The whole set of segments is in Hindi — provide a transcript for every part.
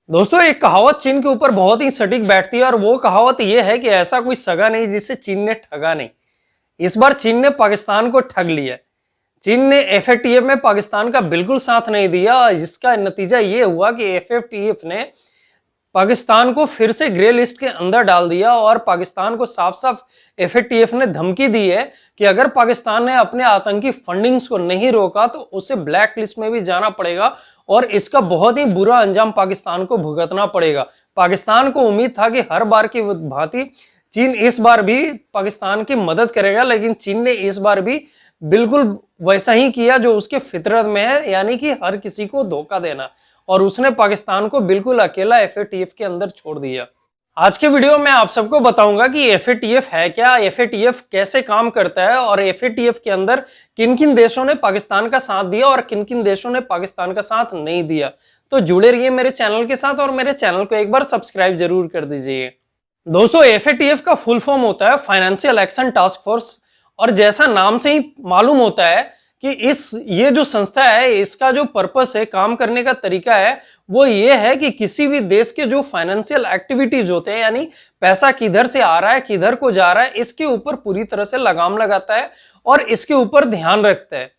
दोस्तों एक कहावत चीन के ऊपर बहुत ही सटीक बैठती है और वो कहावत ये है कि ऐसा कोई सगा नहीं जिससे चीन ने ठगा नहीं। इस बार चीन ने पाकिस्तान को ठग लिया। चीन ने एफएटीएफ में पाकिस्तान का बिल्कुल साथ नहीं दिया, जिसका नतीजा ये हुआ कि एफएटीएफ ने पाकिस्तान को फिर से ग्रे लिस्ट के अंदर डाल दिया और पाकिस्तान को साफ साफ एफएटीएफ ने धमकी दी है कि अगर पाकिस्तान ने अपने आतंकी फंडिंग्स को नहीं रोका तो उसे ब्लैक लिस्ट में भी जाना पड़ेगा और इसका बहुत ही बुरा अंजाम पाकिस्तान को भुगतना पड़ेगा। पाकिस्तान को उम्मीद था कि हर बार की भांति चीन इस बार भी पाकिस्तान की मदद करेगा, लेकिन चीन ने इस बार भी बिल्कुल वैसा ही किया जो उसके फितरत में है, यानी कि हर किसी को धोखा देना, और उसने पाकिस्तान को बिल्कुल अकेला एफएटीएफ के अंदर छोड़ दिया। आज के वीडियो में आप सबको बताऊंगा कि एफएटीएफ है क्या, एफएटीएफ कैसे काम करता है और एफएटीएफ के अंदर किन किन देशों ने पाकिस्तान का साथ दिया और किन किन देशों ने पाकिस्तान का साथ नहीं दिया। तो जुड़े रहिए मेरे चैनल के साथ और मेरे चैनल को एक बार सब्सक्राइब जरूर कर दीजिए। दोस्तों एफएटीएफ का फुल फॉर्म होता है फाइनेंशियल एक्शन टास्क फोर्स, और जैसा नाम से ही मालूम होता है कि ये जो संस्था है इसका जो पर्पस है, काम करने का तरीका है, वो ये है कि किसी भी देश के जो फाइनेंशियल एक्टिविटीज होते हैं, यानी पैसा किधर से आ रहा है किधर को जा रहा है, इसके ऊपर पूरी तरह से लगाम लगाता है और इसके ऊपर ध्यान रखता है।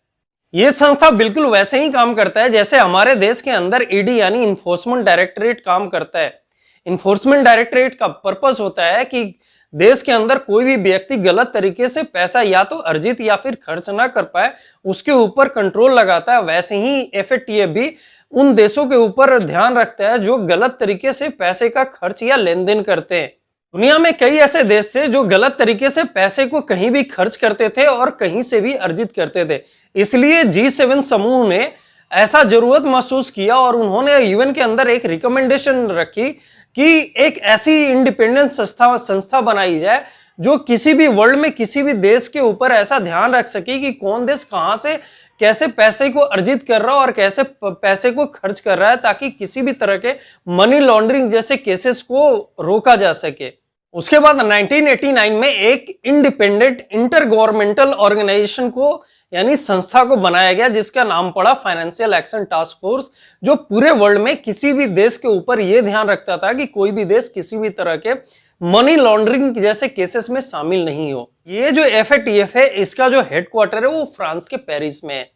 ये संस्था बिल्कुल वैसे ही काम करता है जैसे हमारे देश के अंदर ईडी यानी इन्फोर्समेंट डायरेक्टरेट काम करता है। इन्फोर्समेंट डायरेक्टरेट का पर्पस होता है कि देश के अंदर कोई भी व्यक्ति गलत तरीके से पैसा या तो अर्जित या फिर खर्च ना कर पाए, उसके ऊपर कंट्रोल लगाता है। वैसे ही एफएटीएफ भी उन देशों के ऊपर ध्यान रखता है जो गलत तरीके से पैसे का खर्च या लेन देन करते हैं। दुनिया में कई ऐसे देश थे जो गलत तरीके से पैसे को कहीं भी खर्च करते थे और कहीं से भी अर्जित करते थे। इसलिए G7 समूह ने ऐसा जरूरत महसूस किया और उन्होंने यूएन के अंदर एक रिकमेंडेशन रखी कि एक ऐसी इंडिपेंडेंट संस्था बनाई जाए जो किसी भी वर्ल्ड में किसी भी देश के ऊपर ऐसा ध्यान रख सके कि कौन देश कहां से कैसे पैसे को अर्जित कर रहा है और कैसे पैसे को खर्च कर रहा है, ताकि किसी भी तरह के मनी लॉन्ड्रिंग जैसे केसेस को रोका जा सके। उसके बाद 1989 में एक इंडिपेंडेंट इंटर गवर्नमेंटल ऑर्गेनाइजेशन को यानी संस्था को बनाया गया जिसका नाम पड़ा फाइनेंशियल एक्शन टास्क फोर्स, जो पूरे वर्ल्ड में किसी भी देश के ऊपर यह ध्यान रखता था कि कोई भी देश किसी भी तरह के मनी लॉन्ड्रिंग जैसे केसेस में शामिल नहीं हो। ये जो एफएटीएफ है इसका जो हेडक्वार्टर है वो फ्रांस के पेरिस में है।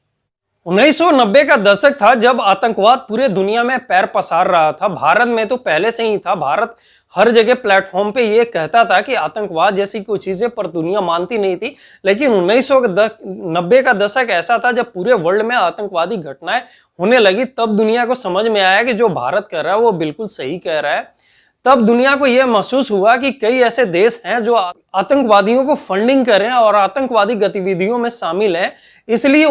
1990 का दशक था जब आतंकवाद पूरे दुनिया में पैर पसार रहा था। भारत में तो पहले से ही था, भारत हर जगह प्लेटफॉर्म पे ये कहता था कि आतंकवाद जैसी कोई चीजें, पर दुनिया मानती नहीं थी। लेकिन 1990 का दशक ऐसा था जब पूरे वर्ल्ड में आतंकवादी घटनाएं होने लगी, तब दुनिया को समझ में आया कि जो भारत कर रहा है वो बिल्कुल सही कह रहा है। तब दुनिया को यह महसूस हुआ कि कई ऐसे देश हैं जो आतंकवादियों को फंडिंग कर रहे हैं और आतंकवादी गतिविधियों में शामिल हैं। इसलिए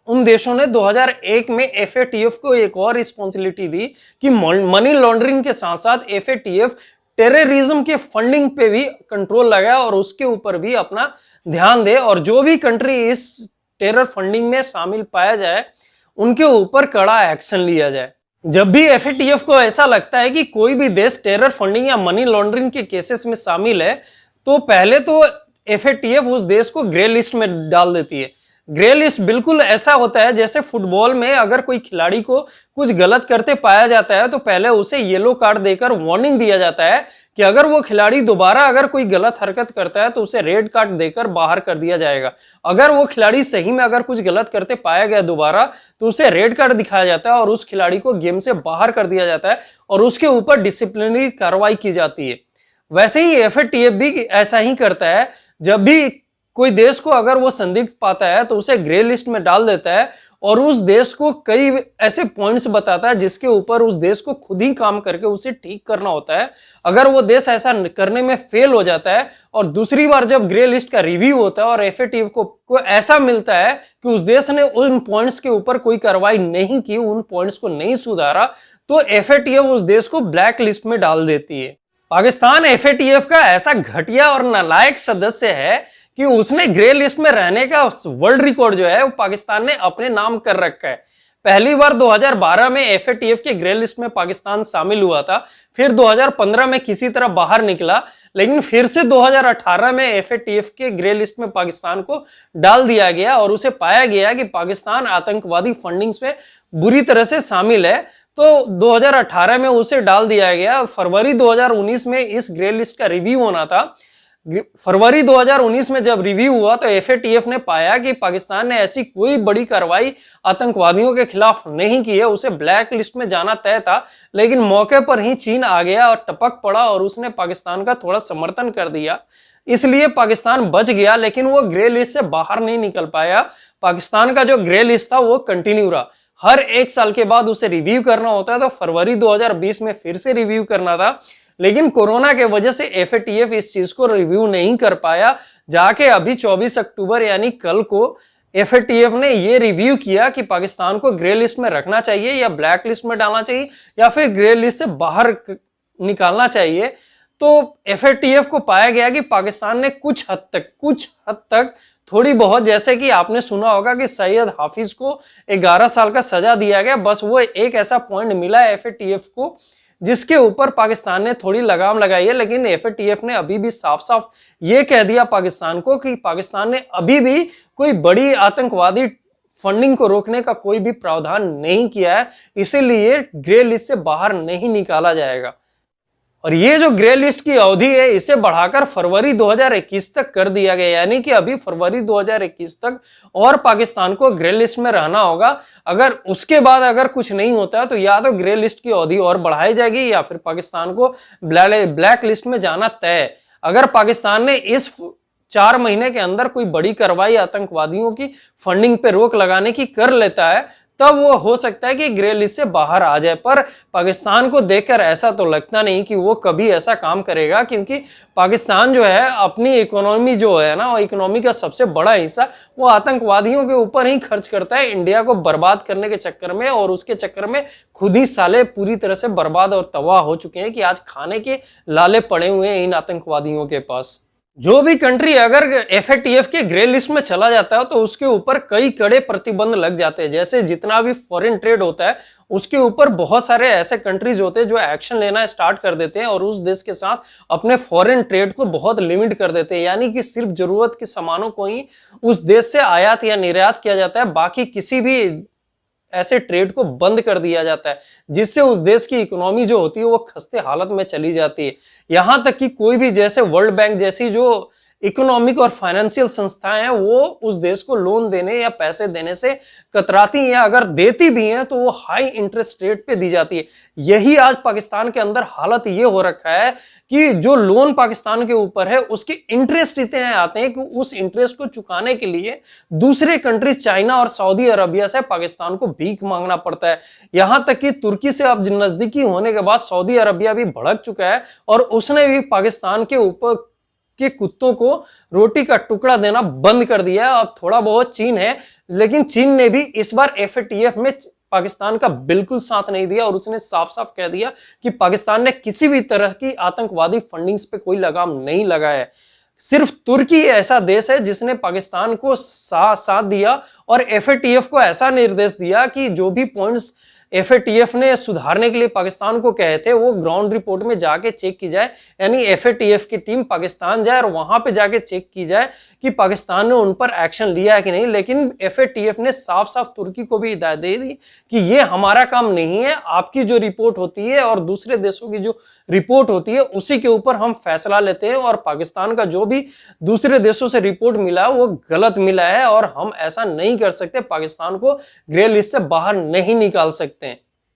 उन देशों ने 2001 में एफएटीएफ को एक और रिस्पॉन्सिबिलिटी दी कि मनी लॉन्ड्रिंग के साथ साथ एफएटीएफ टेररिज्म के फंडिंग पे भी कंट्रोल लगाए और उसके ऊपर भी अपना ध्यान दे, और जो भी कंट्री इस टेरर फंडिंग में शामिल पाया जाए उनके ऊपर कड़ा एक्शन लिया जाए। जब भी एफएटीएफ को ऐसा लगता है कि कोई भी देश टेरर फंडिंग या मनी लॉन्ड्रिंग के केसेस में शामिल है, तो पहले तो एफएटीएफ उस देश को ग्रे लिस्ट में डाल देती है। ग्रे लिस्ट बिल्कुल ऐसा होता है जैसे फुटबॉल में अगर कोई खिलाड़ी को कुछ गलत करते पाया जाता है तो पहले उसे येलो कार्ड देकर वार्निंग दिया जाता है कि अगर वो खिलाड़ी दोबारा अगर कोई गलत हरकत करता है तो उसे रेड कार्ड देकर बाहर कर दिया जाएगा। अगर वो खिलाड़ी सही में अगर कुछ गलत करते पाया गया दोबारा तो उसे रेड कार्ड दिखाया जाता है और उस खिलाड़ी को गेम से बाहर कर दिया जाता है और उसके ऊपर डिसिप्लिनरी कार्रवाई की जाती है। वैसे ही एफएटीएफ भी ऐसा ही करता है। जब भी कोई देश को अगर वो संदिग्ध पाता है तो उसे ग्रे लिस्ट में डाल देता है और उस देश को कई ऐसे पॉइंट्स बताता है जिसके ऊपर उस देश को खुद ही काम करके उसे ठीक करना होता है। अगर वो देश ऐसा करने में फेल हो जाता है और दूसरी बार जब ग्रे लिस्ट का रिव्यू होता है और एफएटीएफ को ऐसा मिलता है कि उस देश ने उन पॉइंट्स के ऊपर कोई कार्रवाई नहीं की, उन पॉइंट्स को नहीं सुधारा, तो एफएटीएफ उस देश को ब्लैक लिस्ट में डाल देती है। पाकिस्तान एफएटीएफ का ऐसा घटिया और नालायक सदस्य है कि उसने ग्रे लिस्ट में रहने का वर्ल्ड रिकॉर्ड जो है वो पाकिस्तान ने अपने नाम कर रखा है। पहली बार 2012 में एफएटीएफ के ग्रे लिस्ट में पाकिस्तान शामिल हुआ था, फिर 2015 में किसी तरह बाहर निकला, लेकिन फिर से 2018 में एफएटीएफ के ग्रे लिस्ट में पाकिस्तान को डाल दिया गया और उसे पाया गया कि पाकिस्तान आतंकवादी फंडिंग्स में बुरी तरह से शामिल है। तो 2018 में उसे डाल दिया गया। फरवरी 2019 में इस ग्रे लिस्ट का रिव्यू होना था। फरवरी 2019 में जब रिव्यू हुआ तो एफएटीएफ ने पाया कि पाकिस्तान ने ऐसी कोई बड़ी कार्रवाई आतंकवादियों के खिलाफ नहीं की है, उसे ब्लैक लिस्ट में जाना तय था। लेकिन मौके पर ही चीन आ गया और टपक पड़ा और उसने पाकिस्तान का थोड़ा समर्थन कर दिया, इसलिए पाकिस्तान बच गया, लेकिन वो ग्रे लिस्ट से बाहर नहीं निकल पाया। पाकिस्तान का जो ग्रे लिस्ट था वो कंटिन्यू रहा। हर एक साल के बाद उसे रिव्यू करना होता है, तो फरवरी 2020 में फिर से रिव्यू करना था, लेकिन कोरोना के वजह से एफएटीएफ इस चीज को रिव्यू नहीं कर पाया। जाके अभी 24 अक्टूबर यानी कल को एफएटीएफ ने ये रिव्यू किया कि पाकिस्तान को ग्रे लिस्ट में रखना चाहिए या ब्लैक लिस्ट में डालना चाहिए या फिर ग्रे लिस्ट से बाहर निकालना चाहिए। तो एफएटीएफ को पाया गया कि पाकिस्तान ने कुछ हद तक थोड़ी बहुत, जैसे कि आपने सुना होगा कि सैयद हाफिज को 11 साल का सजा दिया गया, बस वो एक ऐसा पॉइंट मिला एफएटीएफ को जिसके ऊपर पाकिस्तान ने थोड़ी लगाम लगाई है। लेकिन एफएटीएफ ने अभी भी साफ साफ ये कह दिया पाकिस्तान को कि पाकिस्तान ने अभी भी कोई बड़ी आतंकवादी फंडिंग को रोकने का कोई भी प्रावधान नहीं किया है, इसीलिए ग्रे लिस्ट से बाहर नहीं निकाला जाएगा। और ये जो ग्रे लिस्ट की अवधि है इसे बढ़ाकर फरवरी 2021 तक कर दिया गया, यानी कि अभी फरवरी 2021 तक और पाकिस्तान को ग्रे लिस्ट में रहना होगा। अगर उसके बाद अगर कुछ नहीं होता है तो या तो ग्रे लिस्ट की अवधि और बढ़ाई जाएगी या फिर पाकिस्तान को ब्लैक लिस्ट में जाना तय है। अगर पाकिस्तान ने इस 4 महीने के अंदर कोई बड़ी कार्रवाई आतंकवादियों की फंडिंग पे रोक लगाने की कर लेता है, तब वो हो सकता है कि ग्रे लिस्ट से बाहर आ जाए। पर पाकिस्तान को देखकर ऐसा तो लगता नहीं कि वो कभी ऐसा काम करेगा, क्योंकि पाकिस्तान जो है अपनी इकोनॉमी जो है ना, वो इकोनॉमी का सबसे बड़ा हिस्सा वो आतंकवादियों के ऊपर ही खर्च करता है, इंडिया को बर्बाद करने के चक्कर में। और उसके चक्कर में खुद ही साले पूरी तरह से बर्बाद और तबाह हो चुके हैं कि आज खाने के लाले पड़े हुए हैं इन आतंकवादियों के पास। जो भी कंट्री अगर एफएटीएफ के ग्रे लिस्ट में चला जाता है तो उसके ऊपर कई कड़े प्रतिबंध लग जाते हैं। जैसे जितना भी फॉरेन ट्रेड होता है उसके ऊपर बहुत सारे ऐसे कंट्रीज होते हैं जो एक्शन लेना स्टार्ट कर देते हैं और उस देश के साथ अपने फॉरेन ट्रेड को बहुत लिमिट कर देते हैं, यानी कि सिर्फ जरूरत के सामानों को ही उस देश से आयात या निर्यात किया जाता है, बाकी किसी भी ऐसे ट्रेड को बंद कर दिया जाता है, जिससे उस देश की इकोनॉमी जो होती है वो खस्ते हालत में चली जाती है। यहां तक कि कोई भी जैसे वर्ल्ड बैंक जैसी जो इकोनॉमिक और फाइनेंशियल संस्थाएं हैं वो उस देश को लोन देने या पैसे देने से कतराती हैं, अगर देती भी हैं तो वो हाई इंटरेस्ट रेट पे दी जाती है। यही आज पाकिस्तान के अंदर हालत ये हो रखा है कि जो लोन पाकिस्तान के ऊपर है उसके इंटरेस्ट इतने आते हैं कि उस इंटरेस्ट को चुकाने के लिए दूसरे कंट्रीज चाइना और सऊदी अरबिया से पाकिस्तान को भीख मांगना पड़ता है। यहां तक कि तुर्की से अब नजदीकी होने के बाद सऊदी अरबिया भी भड़क चुका है और उसने भी पाकिस्तान के ऊपर के कुत्तों को रोटी का टुकड़ा देना बंद कर दिया है। अब थोड़ा बहुत चीन है, लेकिन चीन ने भी इस बार एफएटीएफ में पाकिस्तान का बिल्कुल साथ नहीं दिया और उसने साफ साफ कह दिया कि पाकिस्तान ने किसी भी तरह की आतंकवादी फंडिंग्स पे कोई लगाम नहीं लगाया है। सिर्फ तुर्की ऐसा देश है जिसने पाकिस्तान को साथ दिया और एफएटीएफ को ऐसा निर्देश दिया कि जो भी पॉइंट्स एफएटीएफ ने सुधारने के लिए पाकिस्तान को कहे थे वो ग्राउंड रिपोर्ट में जाके चेक की जाए, यानी एफएटीएफ की टीम पाकिस्तान जाए और वहां पे जाके चेक की जाए कि पाकिस्तान ने उन पर एक्शन लिया है कि नहीं। लेकिन एफएटीएफ ने साफ साफ तुर्की को भी हिदायत दे दी कि ये हमारा काम नहीं है, आपकी जो रिपोर्ट होती है और दूसरे देशों की जो रिपोर्ट होती है उसी के ऊपर हम फैसला लेते हैं, और पाकिस्तान का जो भी दूसरे देशों से रिपोर्ट मिला वो गलत मिला है और हम ऐसा नहीं कर सकते, पाकिस्तान को ग्रे लिस्ट से बाहर नहीं निकाल सकते हैं।